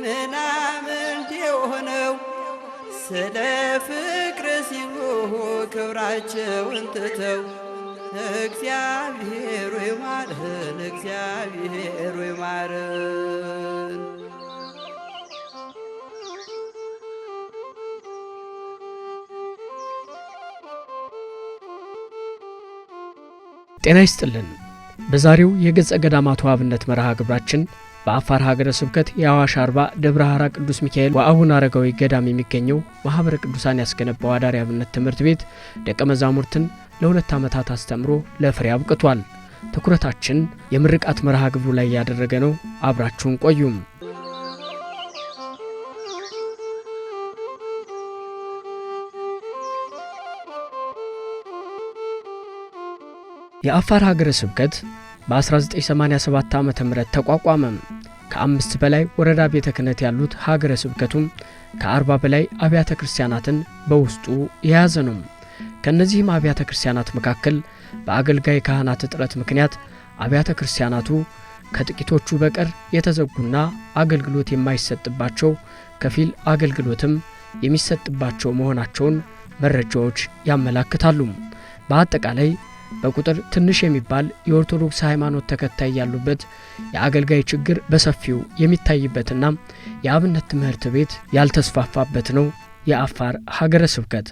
ምናምንት የሆነው ስለ ፍቅር ሲሉ ክብራቸውን ትተው እግዚአብሔር ሆይ ማረን፣ እግዚአብሔር ሆይ ማረን። ጤና ይስጥልን። በዛሬው የገጸ ገዳማቱ አብነት መርሃ ግብራችን በአፋር ሀገረ ስብከት የአዋሽ አርባ ደብረ ሐራ ቅዱስ ሚካኤል ወአቡነ አረጋዊ ገዳም የሚገኘው ማህበረ ቅዱሳን ያስገነባው አዳሪ አብነት ትምህርት ቤት ደቀ መዛሙርትን ለ2 ዓመታት አስተምሮ ለፍሬ አብቅቷል። ትኩረታችን የምርቃት መርሃ ግብሩ ላይ ያደረገ ነው። አብራችሁን ቆዩም። የአፋር ሀገረ ስብከት በ1987 ዓመተ ምህረት ተቋቋመ። ከ5 በላይ ወረዳ ቤተ ክህነት ያሉት ሀገረ ስብከቱም ከ40 በላይ አብያተ ክርስቲያናትን በውስጡ የያዘ ነው። ከነዚህም አብያተ ክርስቲያናት መካከል በአገልጋይ ካህናት እጥረት ምክንያት አብያተ ክርስቲያናቱ ከጥቂቶቹ በቀር የተዘጉና አገልግሎት የማይሰጥባቸው፣ ከፊል አገልግሎትም የሚሰጥባቸው መሆናቸውን መረጃዎች ያመላክታሉ። በአጠቃላይ በቁጥር ትንሽ የሚባል የኦርቶዶክስ ሃይማኖት ተከታይ ያሉበት የአገልጋይ ችግር በሰፊው የሚታይበትና የአብነት ትምህርት ቤት ያልተስፋፋበት ነው የአፋር ሀገረ ስብከት።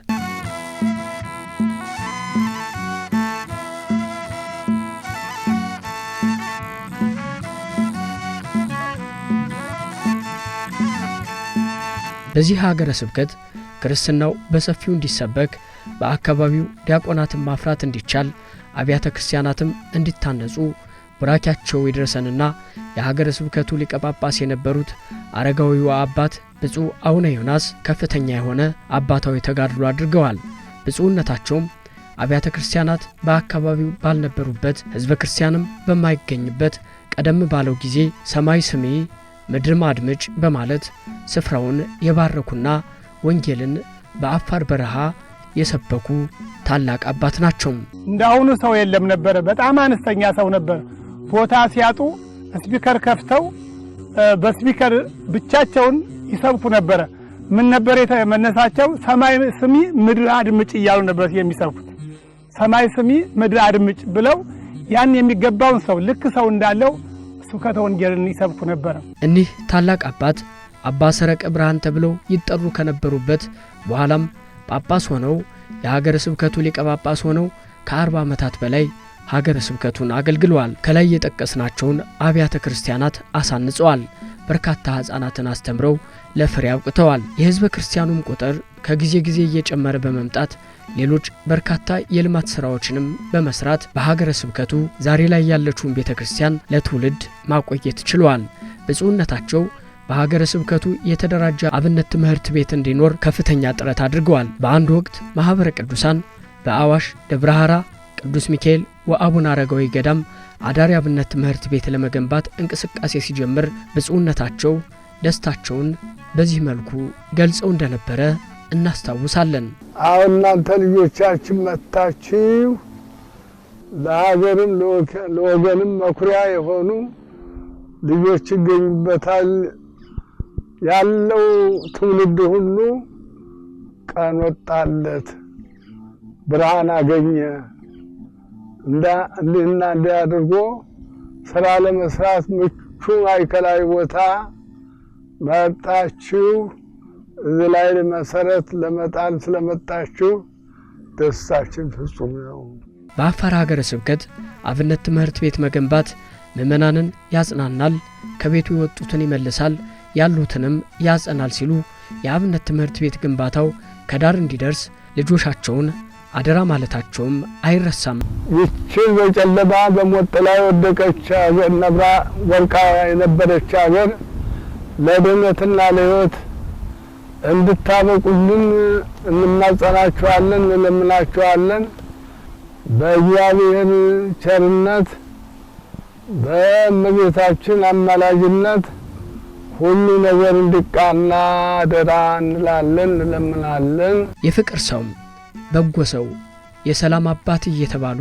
በዚህ ሀገረ ስብከት ክርስትናው በሰፊው እንዲሰበክ በአካባቢው ዲያቆናትን ማፍራት እንዲቻል አብያተ ክርስቲያናትም እንዲታነጹ ቡራኪያቸው ይድረሰንና የሀገረ ስብከቱ ሊቀ ጳጳስ የነበሩት አረጋዊው አባት ብፁዕ አቡነ ዮናስ ከፍተኛ የሆነ አባታዊ ተጋድሎ አድርገዋል። ብፁዕነታቸውም አብያተ ክርስቲያናት በአካባቢው ባልነበሩበት፣ ሕዝበ ክርስቲያንም በማይገኝበት ቀደም ባለው ጊዜ ሰማይ ስሚ ምድርም አድምጭ በማለት ስፍራውን የባረኩና ወንጌልን በአፋር በረሃ የሰበኩ ታላቅ አባት ናቸው። እንዳሁኑ ሰው የለም ነበር። በጣም አነስተኛ ሰው ነበር። ቦታ ሲያጡ ስፒከር ከፍተው በስፒከር ብቻቸውን ይሰብኩ ነበር። ምን ነበር የተመነሳቸው? ሰማይ ስሚ ምድር አድምጭ እያሉ ነበር የሚሰብኩት። ሰማይ ስሚ ምድር አድምጭ ብለው ያን የሚገባውን ሰው ልክ ሰው እንዳለው ስብከተ ወንጌልን ይሰብኩ ነበር። እኒህ ታላቅ አባት አባ ሰረቀ ብርሃን ተብለው ይጠሩ ከነበሩበት በኋላም ጳጳስ ሆነው የሀገረ ስብከቱ ሊቀ ጳጳስ ሆነው ከ40 ዓመታት በላይ ሀገረ ስብከቱን አገልግለዋል። ከላይ የጠቀስናቸውን አብያተ ክርስቲያናት አሳንጸዋል። በርካታ ሕፃናትን አስተምረው ለፍሬ አብቅተዋል። የሕዝበ ክርስቲያኑም ቁጥር ከጊዜ ጊዜ እየጨመረ በመምጣት ሌሎች በርካታ የልማት ሥራዎችንም በመስራት በሀገረ ስብከቱ ዛሬ ላይ ያለችውን ቤተ ክርስቲያን ለትውልድ ማቆየት ችለዋል። ብፁዕነታቸው በሀገረ ስብከቱ የተደራጀ አብነት ትምህርት ቤት እንዲኖር ከፍተኛ ጥረት አድርገዋል። በአንድ ወቅት ማህበረ ቅዱሳን በአዋሽ ደብረ ሐራ ቅዱስ ሚካኤል ወአቡነ አረጋዊ ገዳም አዳሪ አብነት ትምህርት ቤት ለመገንባት እንቅስቃሴ ሲጀምር ብፁዕነታቸው ደስታቸውን በዚህ መልኩ ገልጸው እንደነበረ እናስታውሳለን። አሁን እናንተ ልጆቻችን መጣችሁ ለሀገርም ለወገንም መኩሪያ የሆኑ ልጆች ይገኙበታል ያለው ትውልድ ሁሉ ቀን ወጣለት ብርሃን አገኘ እንዲህና እንዲያደርጎ ስራ ለመስራት ምቹ ማዕከላዊ ቦታ መጣችሁ። እዚህ ላይ መሰረት ለመጣል ስለመጣችሁ ደስታችን ፍጹም ነው። በአፋር ሀገረ ስብከት አብነት ትምህርት ቤት መገንባት ምዕመናንን ያጽናናል፣ ከቤቱ የወጡትን ይመልሳል፣ ያሉትንም ያጸናል ሲሉ የአብነት ትምህርት ቤት ግንባታው ከዳር እንዲደርስ ልጆቻቸውን አደራ ማለታቸውም አይረሳም። ይህችን በጨለማ በሞት ጥላ የወደቀች ሀገር ነብራ ወርቃ የነበረች ሀገር ለድህነትና ለሕይወት እንድታበቁልን እንማጸናችኋለን፣ እንለምናችኋለን። በእግዚአብሔር ቸርነት በእመቤታችን አማላጅነት ሁሉ ነገር እንዲቃና አደራ እንላለን፣ እንለምናለን። የፍቅር ሰው፣ በጎ ሰው፣ የሰላም አባት እየተባሉ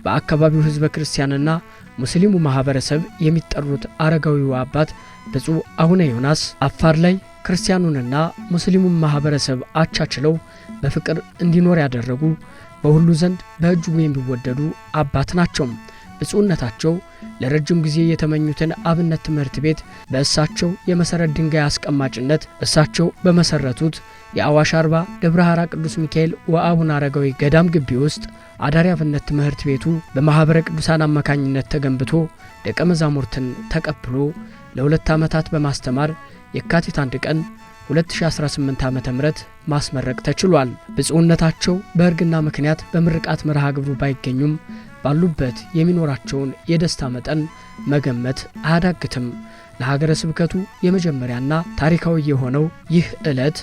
በአካባቢው ሕዝበ ክርስቲያንና ሙስሊሙ ማህበረሰብ የሚጠሩት አረጋዊው አባት ብፁዕ አቡነ ዮናስ አፋር ላይ ክርስቲያኑንና ሙስሊሙን ማህበረሰብ አቻችለው በፍቅር እንዲኖር ያደረጉ በሁሉ ዘንድ በእጅጉ የሚወደዱ አባት ናቸው። ብፁዕነታቸው ለረጅም ጊዜ የተመኙትን አብነት ትምህርት ቤት በእሳቸው የመሰረት ድንጋይ አስቀማጭነት እሳቸው በመሰረቱት የአዋሽ አርባ ደብረ ሐራ ቅዱስ ሚካኤል ወአቡነ አረጋዊ ገዳም ግቢ ውስጥ አዳሪ አብነት ትምህርት ቤቱ በማህበረ ቅዱሳን አማካኝነት ተገንብቶ ደቀ መዛሙርትን ተቀብሎ ለ2 ዓመታት በማስተማር የካቲት 1 ቀን 2018 ዓ.ም ማስመረቅ ተችሏል። ብፁዕነታቸው በእርግና ምክንያት በምርቃት መርሃ ግብሩ ባይገኙም ባሉበት የሚኖራቸውን የደስታ መጠን መገመት አያዳግትም። ለሀገረ ስብከቱ የመጀመሪያና ታሪካዊ የሆነው ይህ ዕለት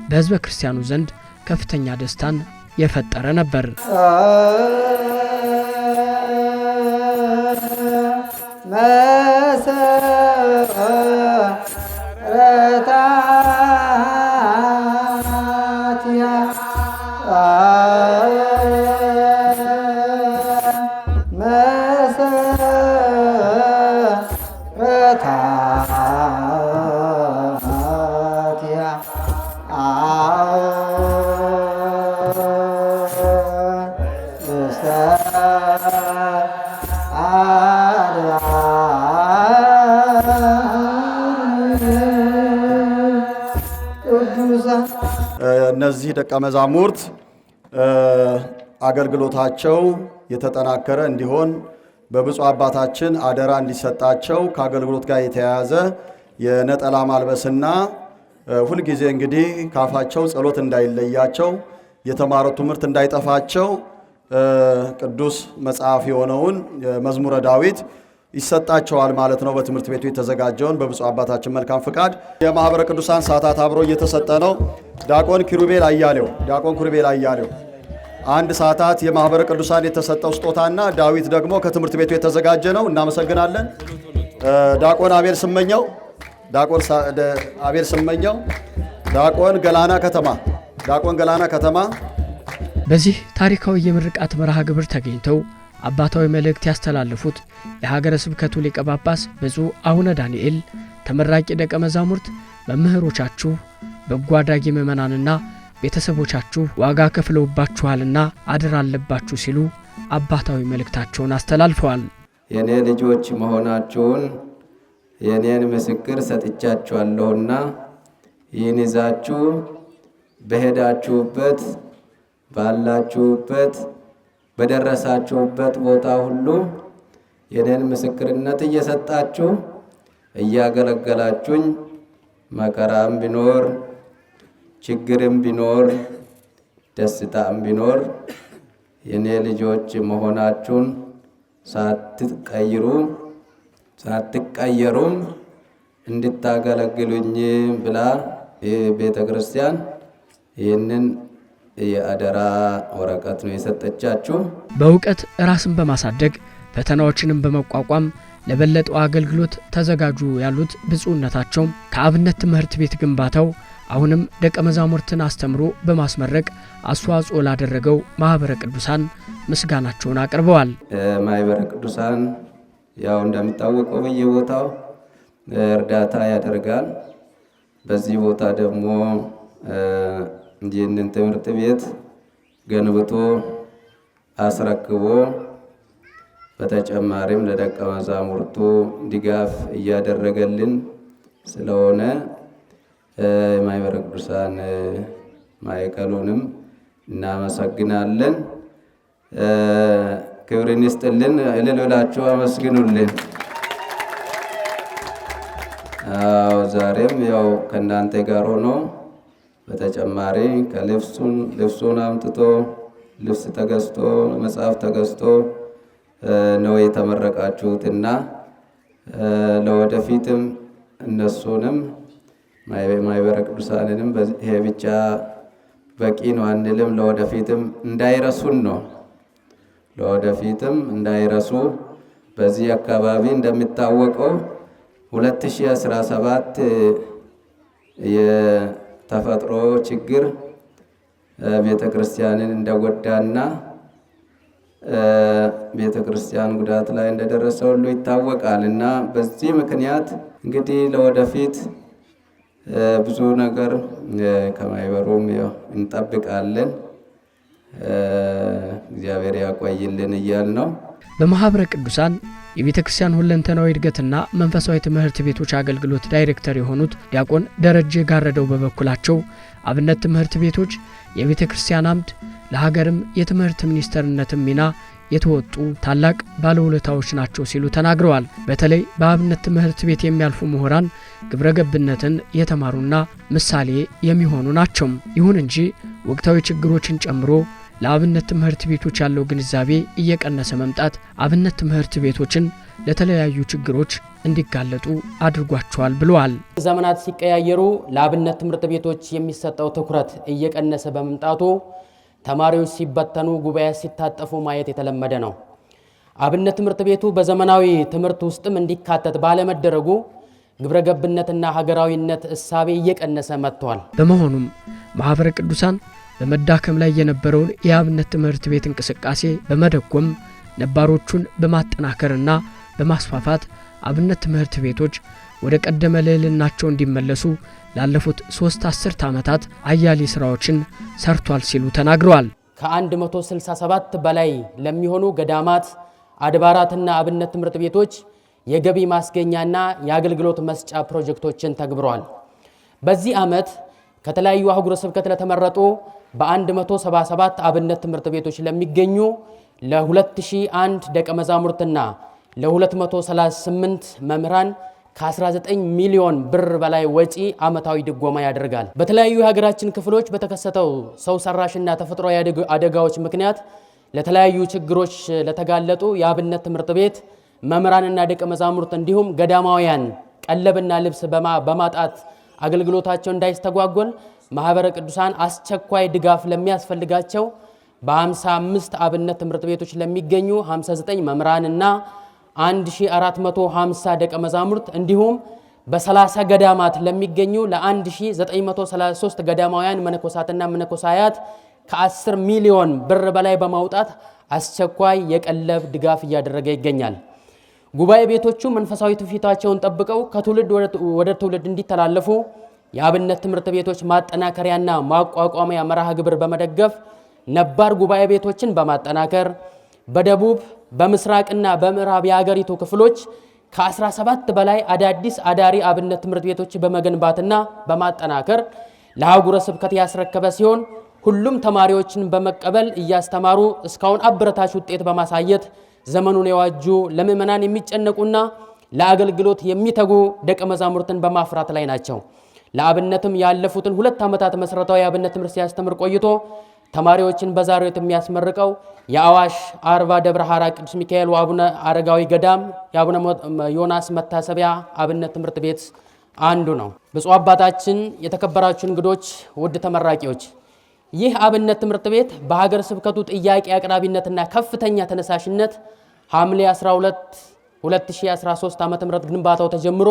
በሕዝበ ክርስቲያኑ ዘንድ ከፍተኛ ደስታን የፈጠረ ነበር። እነዚህ ደቀ መዛሙርት አገልግሎታቸው የተጠናከረ እንዲሆን በብፁዕ አባታችን አደራ እንዲሰጣቸው ከአገልግሎት ጋር የተያያዘ የነጠላ ማልበስና ሁልጊዜ እንግዲህ ካፋቸው ጸሎት እንዳይለያቸው የተማሩት ትምህርት እንዳይጠፋቸው ቅዱስ መጽሐፍ የሆነውን መዝሙረ ዳዊት ይሰጣቸዋል ማለት ነው። በትምህርት ቤቱ የተዘጋጀውን በብፁዕ አባታችን መልካም ፍቃድ የማህበረ ቅዱሳን ሰዓታት አብሮ እየተሰጠ ነው። ዲያቆን ኪሩቤል አያሌው አንድ ሰዓታት የማህበረ ቅዱሳን የተሰጠው ስጦታና ዳዊት ደግሞ ከትምህርት ቤቱ የተዘጋጀ ነው። እናመሰግናለን። ዲያቆን አቤል ስመኘው ዲያቆን ገላና ከተማ በዚህ ታሪካዊ የምርቃት መርሃ ግብር ተገኝተው አባታዊ መልእክት ያስተላለፉት የሀገረ ስብከቱ ሊቀ ጳጳስ ብፁዕ አቡነ ዳንኤል ተመራቂ ደቀ መዛሙርት መምህሮቻችሁ፣ በጎ አድራጊ ምዕመናንና ቤተሰቦቻችሁ ዋጋ ከፍለውባችኋልና አደራ አለባችሁ ሲሉ አባታዊ መልእክታቸውን አስተላልፈዋል። የኔ ልጆች መሆናችሁን የኔን ምስክር ሰጥቻችኋለሁና ይህን ይዛችሁ በሄዳችሁበት ባላችሁበት በደረሳችሁበት ቦታ ሁሉ የኔን ምስክርነት እየሰጣችሁ እያገለገላችሁኝ መከራም ቢኖር ችግርም ቢኖር ደስታም ቢኖር የኔ ልጆች መሆናችሁን ሳትቀየሩም እንድታገለግሉኝ ብላ ቤተ ክርስቲያን ይህንን የአደራ ወረቀት ነው የሰጠቻችሁ። በእውቀት ራስን በማሳደግ ፈተናዎችንም በመቋቋም ለበለጠው አገልግሎት ተዘጋጁ ያሉት ብፁዕነታቸው ከአብነት ትምህርት ቤት ግንባታው አሁንም ደቀ መዛሙርትን አስተምሮ በማስመረቅ አስተዋጽኦ ላደረገው ማህበረ ቅዱሳን ምስጋናቸውን አቅርበዋል። ማህበረ ቅዱሳን ያው እንደሚታወቀው በየቦታው እርዳታ ያደርጋል። በዚህ ቦታ ደግሞ ይህንን ትምህርት ቤት ገንብቶ አስረክቦ በተጨማሪም ለደቀ መዛሙርቱ ድጋፍ እያደረገልን ስለሆነ የማህበረ ቅዱሳን ማዕከሉንም እናመሰግናለን። ክብርን ይስጥልን። እልል ብላችሁ አመስግኑልን። ዛሬም ያው ከእናንተ ጋር ሆኖ በተጨማሪ ልብሱን አምጥቶ ልብስ ተገዝቶ መጽሐፍ ተገዝቶ ነው የተመረቃችሁትና ለወደፊትም እነሱንም ማህበረ ቅዱሳንንም ይሄ ብቻ በቂ ነው አንልም። ለወደፊትም እንዳይረሱን ነው። ለወደፊትም እንዳይረሱ በዚህ አካባቢ እንደሚታወቀው 2017 የተፈጥሮ ችግር ቤተ ክርስቲያንን እንደጎዳና ቤተ ክርስቲያን ጉዳት ላይ እንደደረሰ ሁሉ ይታወቃል እና በዚህ ምክንያት እንግዲህ ለወደፊት ብዙ ነገር ከማይበሩም እንጠብቃለን። እግዚአብሔር ያቆይልን እያል ነው። በማኅበረ ቅዱሳን የቤተ ክርስቲያን ሁለንተናዊ እድገትና መንፈሳዊ ትምህርት ቤቶች አገልግሎት ዳይሬክተር የሆኑት ዲያቆን ደረጀ ጋረደው በበኩላቸው አብነት ትምህርት ቤቶች የቤተ ክርስቲያን አምድ፣ ለሀገርም የትምህርት ሚኒስቴርነትም ሚና የተወጡ ታላቅ ባለውለታዎች ናቸው ሲሉ ተናግረዋል። በተለይ በአብነት ትምህርት ቤት የሚያልፉ ምሁራን ግብረ ገብነትን የተማሩና ምሳሌ የሚሆኑ ናቸው። ይሁን እንጂ ወቅታዊ ችግሮችን ጨምሮ ለአብነት ትምህርት ቤቶች ያለው ግንዛቤ እየቀነሰ መምጣት አብነት ትምህርት ቤቶችን ለተለያዩ ችግሮች እንዲጋለጡ አድርጓቸዋል ብለዋል። ዘመናት ሲቀያየሩ ለአብነት ትምህርት ቤቶች የሚሰጠው ትኩረት እየቀነሰ በመምጣቱ ተማሪዎች ሲበተኑ፣ ጉባኤ ሲታጠፉ ማየት የተለመደ ነው። አብነት ትምህርት ቤቱ በዘመናዊ ትምህርት ውስጥም እንዲካተት ባለመደረጉ ግብረ ገብነትና ሀገራዊነት እሳቤ እየቀነሰ መጥቷል። በመሆኑም ማኅበረ ቅዱሳን በመዳከም ላይ የነበረውን የአብነት ትምህርት ቤት እንቅስቃሴ በመደጎም ነባሮቹን በማጠናከርና በማስፋፋት አብነት ትምህርት ቤቶች ወደ ቀደመ ልዕልናቸው እንዲመለሱ ላለፉት 3 አስርት ዓመታት አያሌ ስራዎችን ሰርቷል ሲሉ ተናግረዋል። ከ167 በላይ ለሚሆኑ ገዳማት፣ አድባራትና አብነት ትምህርት ቤቶች የገቢ ማስገኛና የአገልግሎት መስጫ ፕሮጀክቶችን ተግብረዋል። በዚህ ዓመት ከተለያዩ አህጉረ ስብከት ለተመረጡ በ177 አብነት ትምህርት ቤቶች ለሚገኙ ለ2001 ደቀ መዛሙርትና ለ238 መምህራን ከ19 ሚሊዮን ብር በላይ ወጪ ዓመታዊ ድጎማ ያደርጋል። በተለያዩ የሀገራችን ክፍሎች በተከሰተው ሰው ሰራሽና ተፈጥሯዊ አደጋዎች ምክንያት ለተለያዩ ችግሮች ለተጋለጡ የአብነት ትምህርት ቤት መምህራንና ደቀ መዛሙርት እንዲሁም ገዳማውያን ቀለብና ልብስ በማጣት አገልግሎታቸው እንዳይስተጓጎል ማኅበረ ቅዱሳን አስቸኳይ ድጋፍ ለሚያስፈልጋቸው በ55 አብነት ትምህርት ቤቶች ለሚገኙ 59 መምህራንና 1450 ደቀ መዛሙርት እንዲሁም በ30 ገዳማት ለሚገኙ ለ1933 ገዳማውያን መነኮሳትና መነኮሳያት ከ10 ሚሊዮን ብር በላይ በማውጣት አስቸኳይ የቀለብ ድጋፍ እያደረገ ይገኛል። ጉባኤ ቤቶቹ መንፈሳዊ ትውፊታቸውን ጠብቀው ከትውልድ ወደ ትውልድ እንዲተላለፉ የአብነት ትምህርት ቤቶች ማጠናከሪያና ማቋቋሚያ መርሃ ግብር በመደገፍ ነባር ጉባኤ ቤቶችን በማጠናከር በደቡብ በምስራቅና በምዕራብ የሀገሪቱ ክፍሎች ከ17 በላይ አዳዲስ አዳሪ አብነት ትምህርት ቤቶች በመገንባትና በማጠናከር ለአህጉረ ስብከት ያስረከበ ሲሆን ሁሉም ተማሪዎችን በመቀበል እያስተማሩ እስካሁን አበረታች ውጤት በማሳየት ዘመኑን የዋጁ ለምዕመናን የሚጨነቁና ለአገልግሎት የሚተጉ ደቀ መዛሙርትን በማፍራት ላይ ናቸው። ለአብነትም ያለፉትን 2 ዓመታት መሰረታዊ አብነት ትምህርት ሲያስተምር ቆይቶ ተማሪዎችን በዛሬው የሚያስመርቀው የአዋሽ አርባ ደብረ ሐራ ቅዱስ ሚካኤል ወአቡነ አረጋዊ ገዳም የአቡነ ዮናስ መታሰቢያ አብነት ትምህርት ቤት አንዱ ነው። ብፁዕ አባታችን፣ የተከበራችሁ እንግዶች፣ ውድ ተመራቂዎች፣ ይህ አብነት ትምህርት ቤት በሀገር ስብከቱ ጥያቄ አቅራቢነትና ከፍተኛ ተነሳሽነት ሐምሌ 12 2013 ዓ.ም ግንባታው ተጀምሮ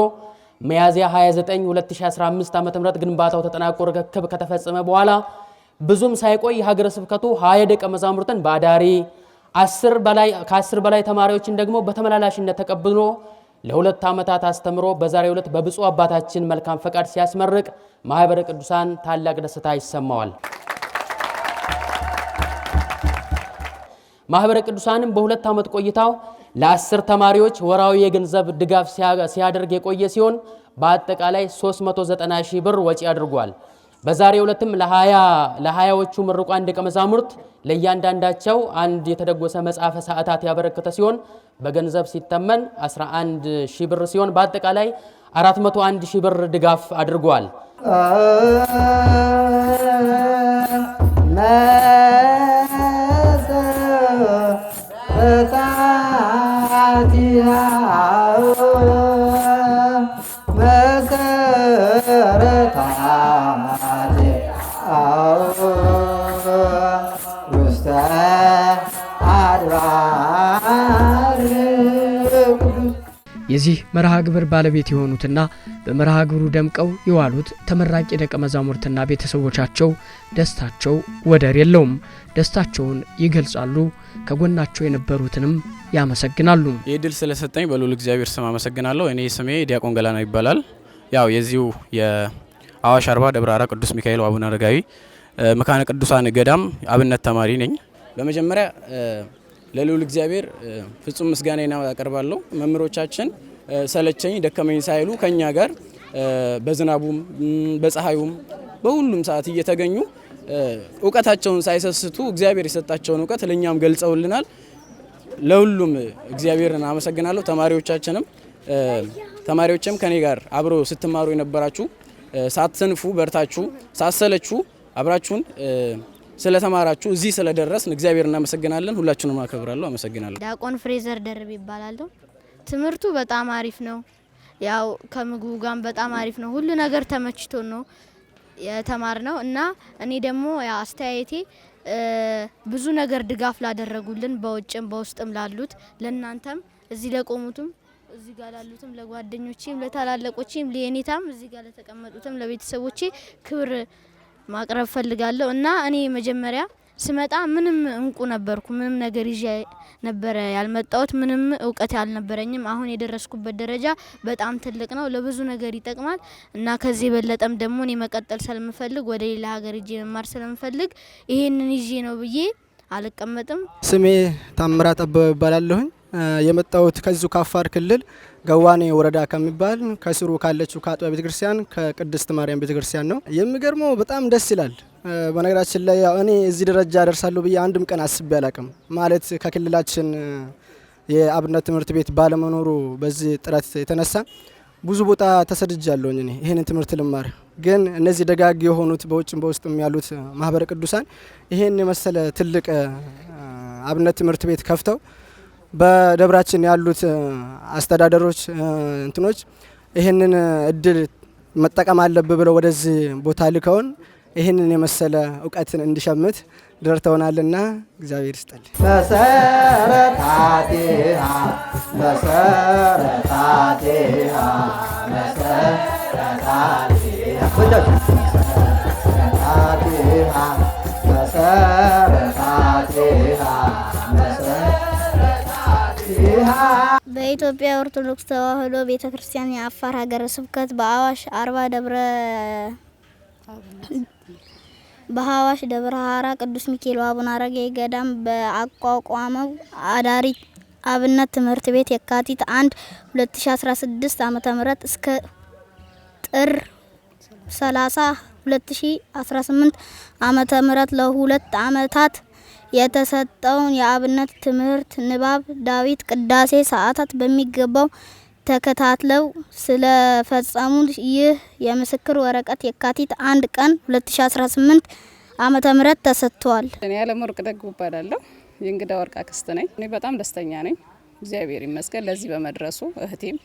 ሚያዝያ 29 2015 ዓ.ም ግንባታው ተጠናቆ ርክክብ ከተፈጸመ በኋላ ብዙም ሳይቆይ ሀገረ ስብከቱ 20 ደቀ መዛሙርትን በአዳሪ ከ10 በላይ ተማሪዎችን ደግሞ በተመላላሽነት ተቀብሎ ለ2 ዓመታት አስተምሮ በዛሬው ዕለት በብፁዕ አባታችን መልካም ፈቃድ ሲያስመርቅ ማኅበረ ቅዱሳን ታላቅ ደስታ ይሰማዋል። ማኅበረ ቅዱሳንም በ2 ዓመት ቆይታው ለ10 ተማሪዎች ወራዊ የገንዘብ ድጋፍ ሲያደርግ የቆየ ሲሆን በአጠቃላይ 390 ሺህ ብር ወጪ አድርጓል። በዛሬው ዕለትም ለ20ዎቹ ምሩቃን ደቀ መዛሙርት ለእያንዳንዳቸው አንድ የተደጎሰ መጽሐፈ ሰዓታት ያበረከተ ሲሆን በገንዘብ ሲተመን 11 ሺህ ብር ሲሆን በአጠቃላይ 401 ሺህ ብር ድጋፍ አድርጓል። የዚህ መርሃ ግብር ባለቤት የሆኑትና በመርሃ ግብሩ ደምቀው የዋሉት ተመራቂ ደቀ መዛሙርትና ቤተሰቦቻቸው ደስታቸው ወደር የለውም። ደስታቸውን ይገልጻሉ። ከጎናቸው የነበሩትንም ያመሰግናሉ። ይህ ድል ስለሰጠኝ በልዑል እግዚአብሔር ስም አመሰግናለሁ። እኔ ስሜ ዲያቆን ገላና ይባላል። ያው የዚሁ የአዋሽ አርባ ደብረ ሐራ ቅዱስ ሚካኤል ወአቡነ አረጋዊ መካነ ቅዱሳን ገዳም አብነት ተማሪ ነኝ። በመጀመሪያ ለልዑል እግዚአብሔር ፍጹም ምስጋናዬን አቀርባለሁ። መምህሮቻችን ሰለቸኝ ደከመኝ ሳይሉ ከኛ ጋር በዝናቡም በፀሐዩም በሁሉም ሰዓት እየተገኙ እውቀታቸውን ሳይሰስቱ እግዚአብሔር የሰጣቸውን እውቀት ለኛም ገልጸውልናል። ለሁሉም እግዚአብሔርን አመሰግናለሁ። ተማሪዎችም ከኔ ጋር አብሮ ስትማሩ የነበራችሁ ሳትሰንፉ በርታችሁ ሳሰለችሁ አብራችሁን ስለተማራችሁ እዚህ ስለደረስን እግዚአብሔር እናመሰግናለን። ሁላችሁንም አከብራለሁ። አመሰግናለሁ። ዲያቆን ፍሬዘር ደርብ ይባላል። ትምህርቱ በጣም አሪፍ ነው። ያው ከምግቡ ጋር በጣም አሪፍ ነው። ሁሉ ነገር ተመችቶ ነው የተማርነው እና እኔ ደግሞ አስተያየቴ ብዙ ነገር ድጋፍ ላደረጉልን በውጭም በውስጥም ላሉት ለናንተም እዚህ ለቆሙትም እዚህ ጋር ላሉትም ለጓደኞቼም ለታላላቆቼም ለኔታም እዚህ ጋር ለተቀመጡትም ለቤተሰቦቼ ክብር ማቅረብ ፈልጋለሁ እና እኔ መጀመሪያ ስመጣ ምንም እንቁ ነበርኩ። ምንም ነገር ይዤ ነበር ያልመጣሁት። ምንም እውቀት ያልነበረኝም። አሁን የደረስኩበት ደረጃ በጣም ትልቅ ነው። ለብዙ ነገር ይጠቅማል እና ከዚህ በለጠም ደግሞ እኔ መቀጠል ስለምፈልግ ወደ ሌላ ሀገር ይዤ መማር ስለምፈልግ ይሄንን ይዤ ነው ብዬ አልቀመጥም። ስሜ ታምራት አበበ ይባላለሁኝ። የመጣሁት ከዚሁ ከአፋር ክልል ገዋኔ ወረዳ ከሚባል ከስሩ ካለችው ከአጥቢያ ቤተክርስቲያን ከቅድስት ማርያም ቤተክርስቲያን ነው። የሚገርመው በጣም ደስ ይላል። በነገራችን ላይ እኔ እዚህ ደረጃ ደርሳለሁ ብዬ አንድም ቀን አስቤ አላቅም። ማለት ከክልላችን የአብነት ትምህርት ቤት ባለመኖሩ በዚህ ጥረት የተነሳ ብዙ ቦታ ተሰድጃለሁኝ እኔ ይህንን ትምህርት ልማር። ግን እነዚህ ደጋግ የሆኑት በውጭም በውስጥም ያሉት ማህበረ ቅዱሳን ይህን የመሰለ ትልቅ አብነት ትምህርት ቤት ከፍተው በደብራችን ያሉት አስተዳደሮች እንትኖች ይህንን እድል መጠቀም አለብህ ብለው ወደዚህ ቦታ ልከውን ይህንን የመሰለ እውቀትን እንዲሸምት ደርተውናልና እግዚአብሔር ይስጠል። መሰረታቲሃ በኢትዮጵያ ኦርቶዶክስ ተዋሕዶ ቤተክርስቲያን የአፋር ሀገረ ስብከት በአዋሽ ደብረ ሐራ ቅዱስ ሚካኤል ወአቡነ አረጋዊ ገዳም በአቋቋመው አዳሪ አብነት ትምህርት ቤት የካቲት 1 2016 ዓ.ም እስከ ጥር 30 2018 ዓ.ም ለሁለት ዓመታት የተሰጠውን የአብነት ትምህርት ንባብ፣ ዳዊት፣ ቅዳሴ ሰዓታት በሚገባው ተከታትለው ስለፈጸሙ ይህ የምስክር ወረቀት የካቲት 1 ቀን 2018 ዓመተ ምህረት ተሰጥቷል። እኔ አለምወርቅ ደጉ እባላለሁ። የእንግዳ ወርቅ አክስት ነኝ። እኔ በጣም ደስተኛ ነኝ። እግዚአብሔር ይመስገን ለዚህ በመድረሱ እህቴም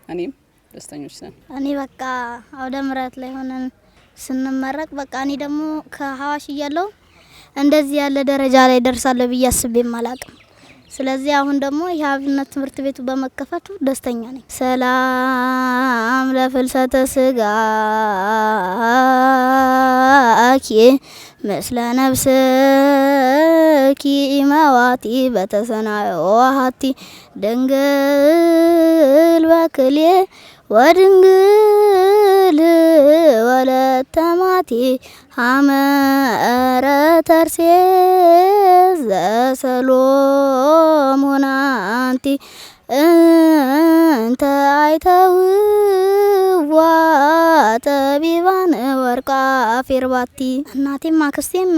እኔም ደስተኞች ነን። እኔ በቃ አውደ ምህረት ላይ ሆነን ስንመረቅ በቃ እኔ ደግሞ ከሐዋሽ እያለሁ እንደዚህ ያለ ደረጃ ላይ ደርሳለሁ ብዬ አስቤም አላቅም። ስለዚህ አሁን ደግሞ የአብነት ትምህርት ቤቱ በመከፈቱ ደስተኛ ነኝ። ሰላም ለፍልሰተ ስጋኪ ምስለ ነፍስኪ ኢመዋቲ በተሰናዮ ዋሃቲ ድንግል በክሌ ወድንግል ወለተማቲ ሐመረ ተርሴስ ዘሰሎሞን አንቲ እንተ አይተውዋ ጠቢባን ወርቃ ፊርባቲ። እናቴም አክስቴም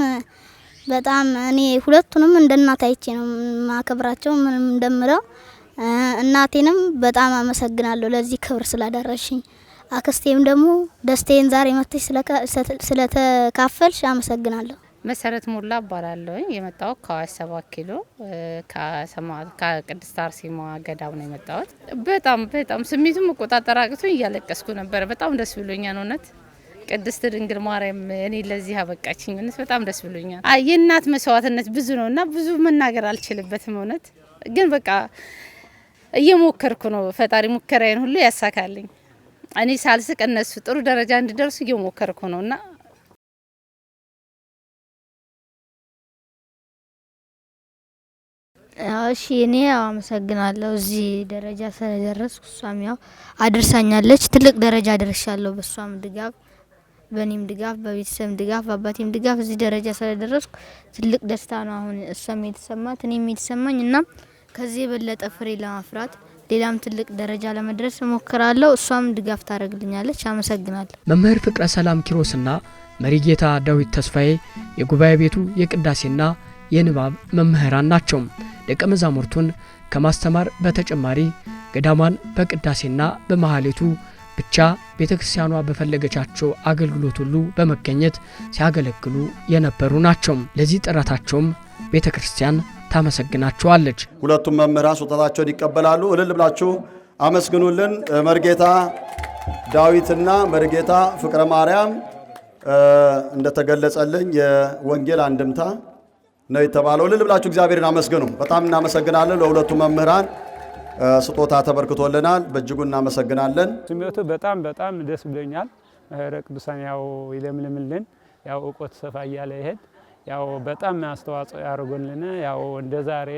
በጣም እኔ ሁለቱንም እንደ እናት አይቼ ነው ማከብራቸው። ምንም እንደምለው እናቴንም በጣም አመሰግናለሁ ለዚህ ክብር ስላደረሽኝ። አክስቴም ደግሞ ደስታዬን ዛሬ መጥተሽ ስለተካፈልሽ አመሰግናለሁ። መሰረት ሞላ እባላለሁ። የመጣሁት ከአዋሽ 7 ኪሎ ከቅድስት አርሴማ ገዳም ነው የመጣሁት። በጣም ስሜቱን መቆጣጠር አቅቶኝ እያለቀስኩ ነበረ። በጣም ደስ ብሎኛል። እውነት ቅድስት ድንግል ማርያም እኔ ለዚህ አበቃችኝ። እውነት በጣም ደስ ብሎኛል። የእናት መስዋዕትነት ብዙ ነውና ብዙ መናገር አልችልበትም። እውነት ግን በቃ እየሞከርኩ ነው። ፈጣሪ ሙከራዬን ሁሉ ያሳካልኝ። እኔ ሳልስቅ እነሱ ጥሩ ደረጃ እንዲደርሱ እየሞከርኩ ነውና እሺ እኔ አመሰግናለሁ እዚህ ደረጃ ስለደረስኩ። እሷም ያው አድርሳኛለች። ትልቅ ደረጃ ደርሻለሁ። በሷም ድጋፍ፣ በኔም ድጋፍ፣ በቤተሰብ ድጋፍ፣ በአባቴም ድጋፍ እዚህ ደረጃ ስለደረስኩ ትልቅ ደስታ ነው አሁን እሷም የተሰማት እኔም የተሰማኝ እና ከዚህ የበለጠ ፍሬ ለማፍራት ሌላም ትልቅ ደረጃ ለመድረስ እሞክራለሁ። እሷም ድጋፍ ታደርግልኛለች። አመሰግናለሁ። መምህር ፍቅረ ሰላም ኪሮስና መሪጌታ ዳዊት ተስፋዬ የጉባኤ ቤቱ የቅዳሴና የንባብ መምህራን ናቸው። ደቀ መዛሙርቱን ከማስተማር በተጨማሪ ገዳሟን በቅዳሴና በመሐሌቱ ብቻ ቤተክርስቲያኗ በፈለገቻቸው አገልግሎት ሁሉ በመገኘት ሲያገለግሉ የነበሩ ናቸው። ለዚህ ጥረታቸውም ቤተክርስቲያን ታመሰግናቸዋለች። ሁለቱም መምህራን ስጦታቸውን ይቀበላሉ። እልል ብላችሁ አመስግኑልን። መርጌታ ዳዊትና መርጌታ ፍቅረ ማርያም እንደተገለጸልኝ የወንጌል አንድምታ ነው የተባለው። እልል ብላችሁ እግዚአብሔርን አመስግኑ። በጣም እናመሰግናለን። ለሁለቱ መምህራን ስጦታ ተበርክቶልናል። በእጅጉ እናመሰግናለን። ስሜቱ በጣም ደስ ብሎኛል። ማህበረ ቅዱሳን ያው ይለምልምልን፣ ያው እውቀት ሰፋ እያለ ይሄድ፣ ያው በጣም አስተዋጽኦ ያደርጉልን። ያው እንደ ዛሬ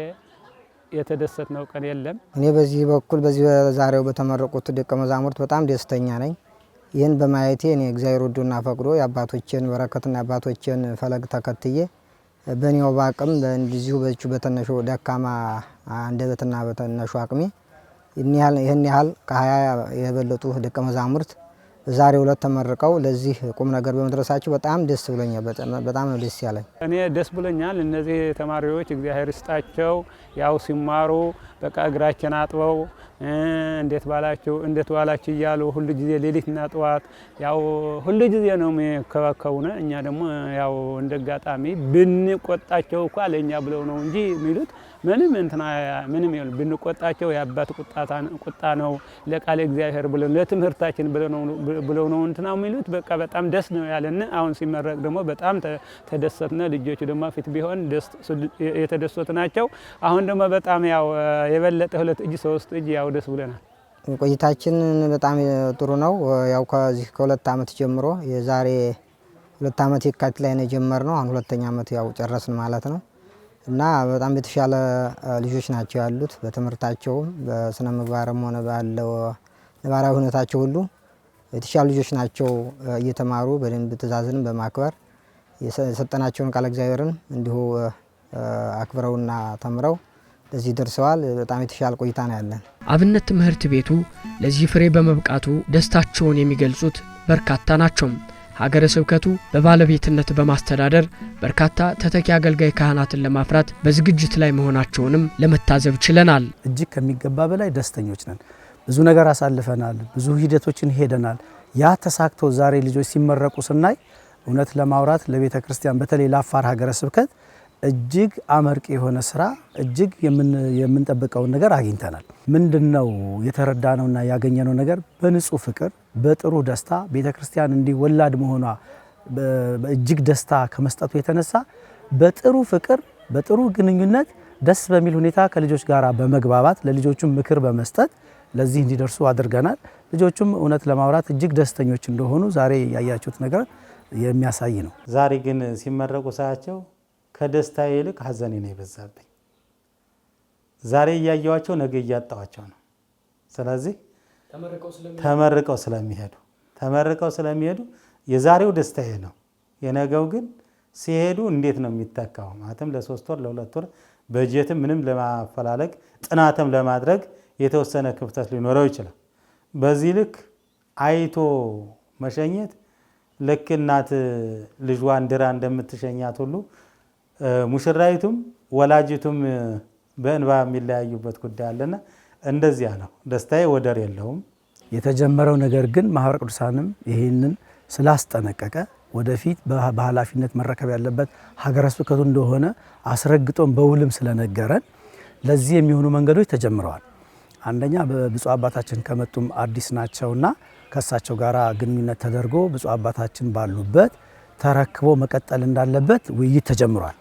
የተደሰትነው ቀን የለም። እኔ በዚህ በኩል በዚህ ዛሬው በተመረቁት ደቀ መዛሙርት በጣም ደስተኛ ነኝ። ይህን በማየቴ እኔ እግዚአብሔር ወዶና ፈቅዶ የአባቶችን በረከትና የአባቶችን ፈለግ ተከትዬ በኔው ባቅም እንደዚሁ በቹ በተነሹ ደካማ አንደበትና በተነሹ አቅሜ ይህን ያህል ከ20 የበለጡ ደቀ መዛሙርት ዛሬው ዕለት ተመርቀው ለዚህ ቁም ነገር በመድረሳቸው በጣም ደስ ብሎኛል። በጣም ነው ደስ ያለኝ። እኔ ደስ ብሎኛል። እነዚህ ተማሪዎች እግዚአብሔር ይስጣቸው። ያው ሲማሩ በቃ እግራችን አጥበው እንዴት ዋላችሁ እያሉ ሁሉ ጊዜ ሌሊትና ጠዋት ያው ሁሉ ጊዜ ነው የሚከባከቡን። እኛ ደግሞ ያው እንደ አጋጣሚ ብንቆጣቸው እንኳ ለኛ ብለው ነው እንጂ የሚሉት ምንም ይሁን ብንቆጣቸው የአባት ቁጣ ነው፣ ለቃለ እግዚአብሔር ብለው ለትምህርታችን ብለው ነው እንትና የሚሉት። በቃ በጣም ደስ ነው ያለን። አሁን ሲመረቅ ደግሞ በጣም ተደሰትነ። ልጆቹ ደግሞ ፊት ቢሆን የተደሰቱ ናቸው። አሁን ደግሞ በጣም ያው የበለጠ 2 እጅ 3 እጅ ያው ደስ ብለናል። ቆይታችን በጣም ጥሩ ነው። ያው ከዚህ ከ2 ዓመት ጀምሮ የዛሬ 2 ዓመት የካቲት ላይ ነው የጀመርነው። አሁን 2ኛ ዓመት ያው ጨረስን ማለት ነው እና በጣም የተሻለ ልጆች ናቸው ያሉት። በትምህርታቸውም በስነ ምግባርም ሆነ ባለው ነባራዊ ሁኔታቸው ሁሉ የተሻሉ ልጆች ናቸው። እየተማሩ በደንብ ትእዛዝን በማክበር የሰጠናቸውን ቃለ እግዚአብሔርን እንዲሁ አክብረውና ተምረው ለዚህ ደርሰዋል። በጣም የተሻለ ቆይታ ነው ያለን። አብነት ትምህርት ቤቱ ለዚህ ፍሬ በመብቃቱ ደስታቸውን የሚገልጹት በርካታ ናቸው። ሀገረ ስብከቱ በባለቤትነት በማስተዳደር በርካታ ተተኪ አገልጋይ ካህናትን ለማፍራት በዝግጅት ላይ መሆናቸውንም ለመታዘብ ችለናል። እጅግ ከሚገባ በላይ ደስተኞች ነን። ብዙ ነገር አሳልፈናል። ብዙ ሂደቶችን ሄደናል። ያ ተሳክቶ ዛሬ ልጆች ሲመረቁ ስናይ እውነት ለማውራት ለቤተ ክርስቲያን በተለይ ለአፋር ሀገረ ስብከት እጅግ አመርቂ የሆነ ስራ እጅግ የምንጠብቀውን ነገር አግኝተናል። ምንድነው የተረዳነውና ያገኘነው ነገር? በንጹህ ፍቅር በጥሩ ደስታ ቤተ ክርስቲያን እንዲወላድ መሆኗ እጅግ ደስታ ከመስጠቱ የተነሳ በጥሩ ፍቅር በጥሩ ግንኙነት ደስ በሚል ሁኔታ ከልጆች ጋር በመግባባት ለልጆቹም ምክር በመስጠት ለዚህ እንዲደርሱ አድርገናል። ልጆቹም እውነት ለማውራት እጅግ ደስተኞች እንደሆኑ ዛሬ ያያችሁት ነገር የሚያሳይ ነው። ዛሬ ግን ሲመረቁ ሳያቸው ከደስታ ይልቅ ሀዘኔ ነው የበዛብኝ። ዛሬ እያየዋቸው ነገ እያጣዋቸው ነው። ስለዚህ ተመርቀው ስለሚሄዱ የዛሬው ደስታዬ ነው። የነገው ግን ሲሄዱ እንዴት ነው የሚተካው? ማለትም ለ3 ወር ለ2 ወር በጀትም ምንም ለማፈላለግ ጥናትም ለማድረግ የተወሰነ ክፍተት ሊኖረው ይችላል። በዚህ ልክ አይቶ መሸኘት ልክ እናት ልጇን ድራ እንደምትሸኛት ሁሉ ሙሽራይቱም ወላጅቱም በእንባ የሚለያዩበት ጉዳይ አለና እንደዚያ ነው። ደስታዬ ወደር የለውም። የተጀመረው ነገር ግን ማህበረ ቅዱሳንም ይህንን ስላስጠነቀቀ ወደፊት በኃላፊነት መረከብ ያለበት ሀገረ ስብከቱ እንደሆነ አስረግጦን በውልም ስለነገረን ለዚህ የሚሆኑ መንገዶች ተጀምረዋል። አንደኛ በብፁዕ አባታችን ከመጡም አዲስ ናቸውና ከሳቸው ጋር ግንኙነት ተደርጎ ብፁዕ አባታችን ባሉበት ተረክቦ መቀጠል እንዳለበት ውይይት ተጀምሯል።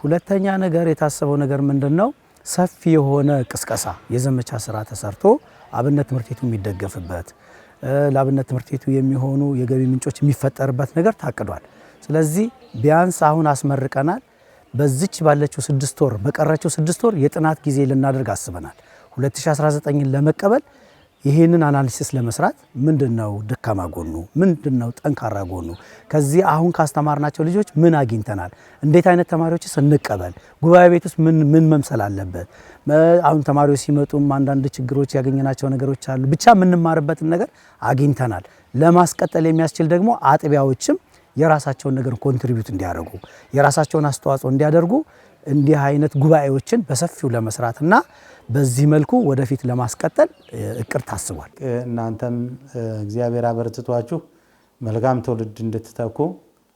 ሁለተኛ ነገር የታሰበው ነገር ምንድነው? ሰፊ የሆነ ቅስቀሳ የዘመቻ ስራ ተሰርቶ አብነት ትምህርት ቤቱ የሚደገፍበት ለአብነት ትምህርት ቤቱ የሚሆኑ የገቢ ምንጮች የሚፈጠርበት ነገር ታቅዷል። ስለዚህ ቢያንስ አሁን አስመርቀናል። በዚች ባለችው 6 ወር በቀረችው 6 ወር የጥናት ጊዜ ልናደርግ አስበናል። 2019ን ለመቀበል ይሄንን አናሊሲስ ለመስራት ምንድነው ደካማ ጎኑ፣ ምንድነው ጠንካራ ጎኑ፣ ከዚህ አሁን ካስተማርናቸው ልጆች ምን አግኝተናል፣ እንዴት አይነት ተማሪዎችስ እንቀበል፣ ጉባኤ ቤት ውስጥ ምን መምሰል አለበት፣ አሁን ተማሪዎች ሲመጡም አንዳንድ ችግሮች ያገኘናቸው ነገሮች አሉ። ብቻ የምንማርበትን ነገር አግኝተናል። ለማስቀጠል የሚያስችል ደግሞ አጥቢያዎችም የራሳቸውን ነገር ኮንትሪቢዩት እንዲያደርጉ የራሳቸውን አስተዋጽኦ እንዲያደርጉ እንዲህ አይነት ጉባኤዎችን በሰፊው ለመስራትና በዚህ መልኩ ወደፊት ለማስቀጠል እቅድ ታስቧል። እናንተም እግዚአብሔር አበርትቷችሁ መልካም ትውልድ እንድትተኩ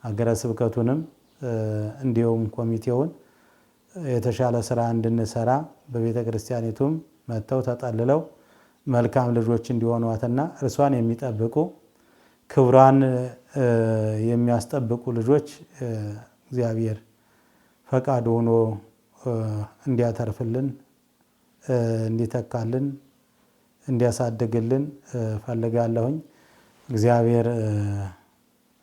ሀገረ ስብከቱንም እንዲሁም ኮሚቴውን የተሻለ ስራ እንድንሰራ በቤተ ክርስቲያኒቱም መጥተው ተጠልለው መልካም ልጆች እንዲሆኗትና እርሷን የሚጠብቁ ክብሯን የሚያስጠብቁ ልጆች እግዚአብሔር ፈቃድ ሆኖ እንዲያተርፍልን እንዲተካልን እንዲያሳድግልን ፈልጋለሁኝ። እግዚአብሔር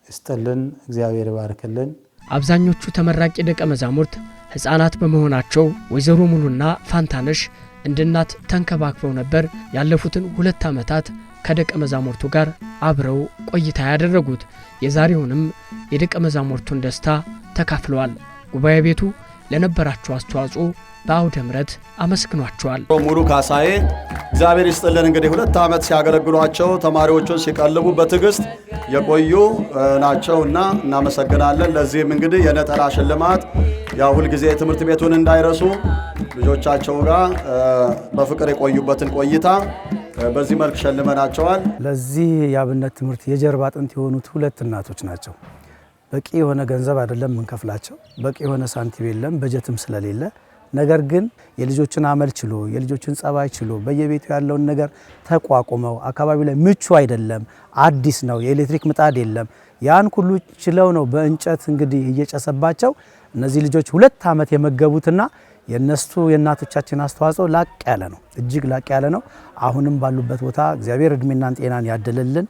ይስጥልን፣ እግዚአብሔር ይባርክልን። አብዛኞቹ ተመራቂ ደቀ መዛሙርት ሕፃናት በመሆናቸው ወይዘሮ ሙሉና ፋንታነሽ እንድናት ተንከባክበው ነበር ያለፉትን 2 ዓመታት ከደቀ መዛሙርቱ ጋር አብረው ቆይታ ያደረጉት። የዛሬውንም የደቀ መዛሙርቱን ደስታ ተካፍለዋል። ጉባኤ ቤቱ ለነበራቸው አስተዋጽኦ በአውደ ምሕረት አመስግኗቸዋል። ሙሉ ካሳዬ እግዚአብሔር ይስጥልን። እንግዲህ 2 ዓመት ሲያገለግሏቸው ተማሪዎቹን ሲቀልቡ በትዕግስት የቆዩ ናቸውና እናመሰግናለን። ለዚህም እንግዲህ የነጠላ ሽልማት ያው ሁልጊዜ ትምህርት ቤቱን እንዳይረሱ ልጆቻቸው ጋር በፍቅር የቆዩበትን ቆይታ በዚህ መልክ ሸልመናቸዋል። ለዚህ የአብነት ትምህርት የጀርባ አጥንት የሆኑት 2 እናቶች ናቸው። በቂ የሆነ ገንዘብ አይደለም ምንከፍላቸው፣ በቂ የሆነ ሳንቲም የለም፣ በጀትም ስለሌለ ነገር ግን የልጆችን አመል ችሎ የልጆችን ጸባይ ችሎ በየቤቱ ያለውን ነገር ተቋቁመው አካባቢው ላይ ምቹ አይደለም፣ አዲስ ነው፣ የኤሌክትሪክ ምጣድ የለም። ያን ሁሉ ችለው ነው በእንጨት እንግዲህ እየጨሰባቸው እነዚህ ልጆች 2 ዓመት የመገቡትና የነሱ የእናቶቻችን አስተዋጽኦ ላቅ ያለ ነው፣ እጅግ ላቅ ያለ ነው። አሁንም ባሉበት ቦታ እግዚአብሔር እድሜና ጤናን ያደለልን።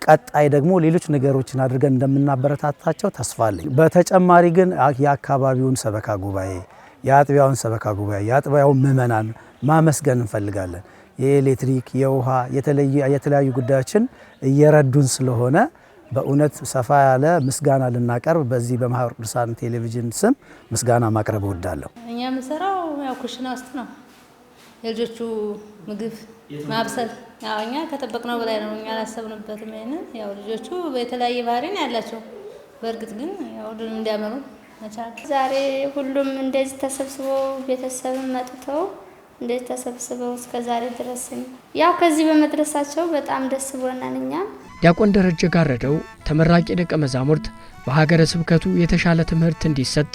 ቀጣይ ደግሞ ሌሎች ነገሮችን አድርገን እንደምናበረታታቸው ተስፋ አለኝ። በተጨማሪ ግን የአካባቢውን ሰበካ ጉባኤ፣ የአጥቢያውን ሰበካ ጉባኤ፣ የአጥቢያውን ምእመናን ማመስገን እንፈልጋለን። የኤሌክትሪክ፣ የውሃ፣ የተለያዩ ጉዳዮችን እየረዱን ስለሆነ በእውነት ሰፋ ያለ ምስጋና ልናቀርብ በዚህ በማህበረ ቅዱሳን ቴሌቪዥን ስም ምስጋና ማቅረብ እወዳለሁ። እኛ የምንሰራው ያው ኩሽና ውስጥ ነው። የልጆቹ ምግብ ማብሰል ያው እኛ ከጠበቅነው በላይ ነው። እኛ አላሰብንበትም። ይሄንን ያው ልጆቹ በተለያየ ባህሪ ነው ያላቸው። በእርግጥ ግን ያው ሁሉንም እንዲያመሩ መቻል ዛሬ ሁሉም እንደዚህ ተሰብስበው ቤተሰብን መጥተው እንደዚህ ተሰብስበው እስከ ዛሬ ድረስ ያው ከዚህ በመድረሳቸው በጣም ደስ ብሎናል። እኛም ዲያቆን ደረጀ ጋረደው ተመራቂ ደቀ መዛሙርት በሀገረ ስብከቱ የተሻለ ትምህርት እንዲሰጥ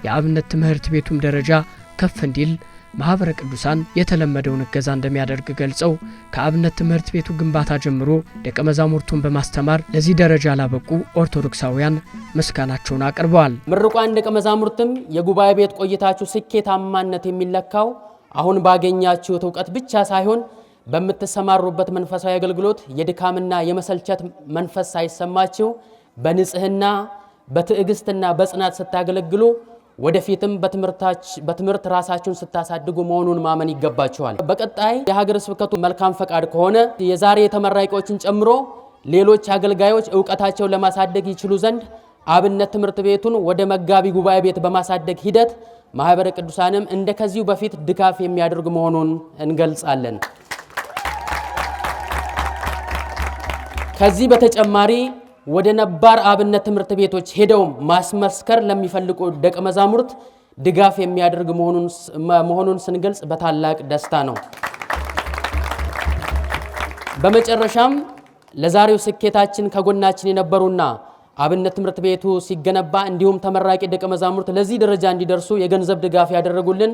የአብነት ትምህርት ቤቱም ደረጃ ከፍ እንዲል ማህበረ ቅዱሳን የተለመደውን እገዛ እንደሚያደርግ ገልጸው ከአብነት ትምህርት ቤቱ ግንባታ ጀምሮ ደቀ መዛሙርቱን በማስተማር ለዚህ ደረጃ ላበቁ ኦርቶዶክሳውያን ምስጋናቸውን አቅርበዋል። ምሩቃን ደቀ መዛሙርትም የጉባኤ ቤት ቆይታችሁ ስኬታማነት የሚለካው አሁን ባገኛችሁት ዕውቀት ብቻ ሳይሆን በምትሰማሩበት መንፈሳዊ አገልግሎት የድካምና የመሰልቸት መንፈስ ሳይሰማችሁ በንጽህና በትዕግስትና በጽናት ስታገለግሉ ወደፊትም በትምህርት ራሳችሁን ስታሳድጉ መሆኑን ማመን ይገባችኋል። በቀጣይ የሀገረ ስብከቱ መልካም ፈቃድ ከሆነ የዛሬ ተመራቂዎችን ጨምሮ ሌሎች አገልጋዮች ዕውቀታቸውን ለማሳደግ ይችሉ ዘንድ አብነት ትምህርት ቤቱን ወደ መጋቢ ጉባኤ ቤት በማሳደግ ሂደት ማህበረ ቅዱሳንም እንደከዚሁ በፊት ድጋፍ የሚያደርግ መሆኑን እንገልጻለን። ከዚህ በተጨማሪ ወደ ነባር አብነት ትምህርት ቤቶች ሄደው ማስመስከር ለሚፈልጉ ደቀ መዛሙርት ድጋፍ የሚያደርግ መሆኑን ስንገልጽ በታላቅ ደስታ ነው። በመጨረሻም ለዛሬው ስኬታችን ከጎናችን የነበሩና አብነት ትምህርት ቤቱ ሲገነባ እንዲሁም ተመራቂ ደቀ መዛሙርት ለዚህ ደረጃ እንዲደርሱ የገንዘብ ድጋፍ ያደረጉልን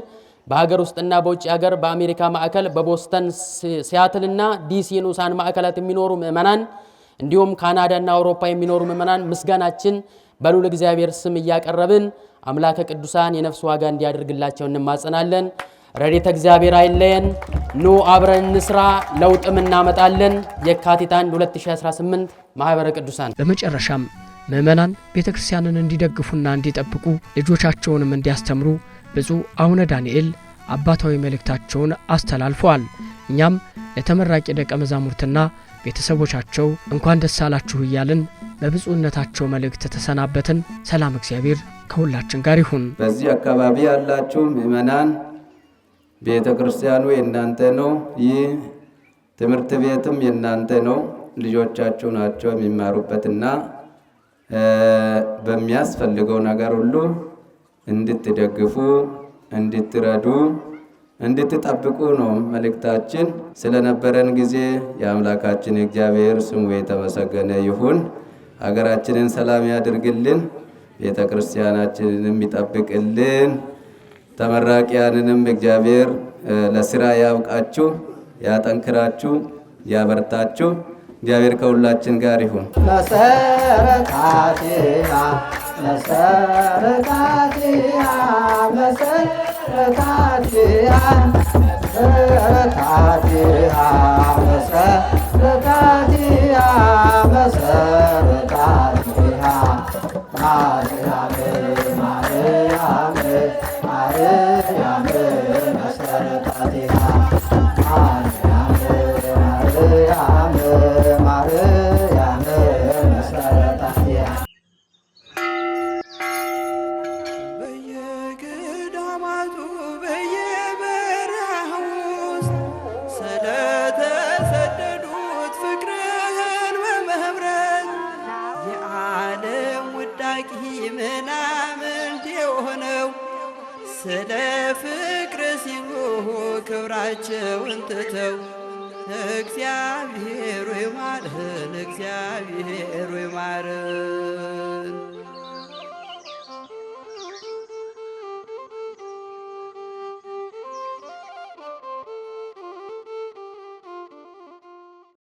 በሀገር ውስጥና በውጭ ሀገር በአሜሪካ ማዕከል በቦስተን ሲያትልና ዲሲ ንዑሳን ማዕከላት የሚኖሩ ምእመናን እንዲሁም ካናዳና አውሮፓ የሚኖሩ ምእመናን ምስጋናችን በልዑል እግዚአብሔር ስም እያቀረብን አምላከ ቅዱሳን የነፍስ ዋጋ እንዲያደርግላቸው እንማጸናለን። ረድኤተ እግዚአብሔር አይለየን። ኑ አብረን እንስራ፣ ለውጥም እናመጣለን። የካቲት 1 2018 ማህበረ ቅዱሳን። በመጨረሻም ምእመናን ቤተክርስቲያንን እንዲደግፉና እንዲጠብቁ ልጆቻቸውንም እንዲያስተምሩ ብፁዕ አቡነ ዳንኤል አባታዊ መልእክታቸውን አስተላልፈዋል። እኛም ለተመራቂ ደቀ መዛሙርትና ቤተሰቦቻቸው እንኳን ደስ አላችሁ እያልን በብፁዕነታቸው መልእክት ተሰናበትን። ሰላም እግዚአብሔር ከሁላችን ጋር ይሁን። በዚህ አካባቢ ያላችሁ ምእመናን ቤተ ክርስቲያኑ የእናንተ ነው። ይህ ትምህርት ቤትም የእናንተ ነው። ልጆቻችሁ ናቸው የሚማሩበትና በሚያስፈልገው ነገር ሁሉ እንድትደግፉ፣ እንድትረዱ፣ እንድትጠብቁ ነው መልእክታችን። ስለነበረን ጊዜ የአምላካችን እግዚአብሔር ስሙ የተመሰገነ ይሁን። ሀገራችንን ሰላም ያድርግልን፣ ቤተ ክርስቲያናችንንም ይጠብቅልን። ተመራቂያንንም እግዚአብሔር ለስራ ያብቃችሁ፣ ያጠንክራችሁ፣ ያበርታችሁ። እግዚአብሔር ከሁላችን ጋር ይሁን። መሰረታቲሃ መሰረታቲሃ መሰረታቲሃ መሰረታቲሃ መሰረታቲሃ መሰረታቲሃ ማርያም ማርያም ማርያም መሰረታቲሃ ማርያም ማርያም ማርያም መሰረታቲሃ በየገዳማቱ በየበረሃው ውስጥ ስለተሰደዱት ፍቅርህን በመብረት የዓለም ውዳቂ ምናምንት የሆነው ስለ ፍቅር ሲሉ ክብራቸውን ትተው እግዚአብሔር ይማረን፣ እግዚአብሔር ይማረን።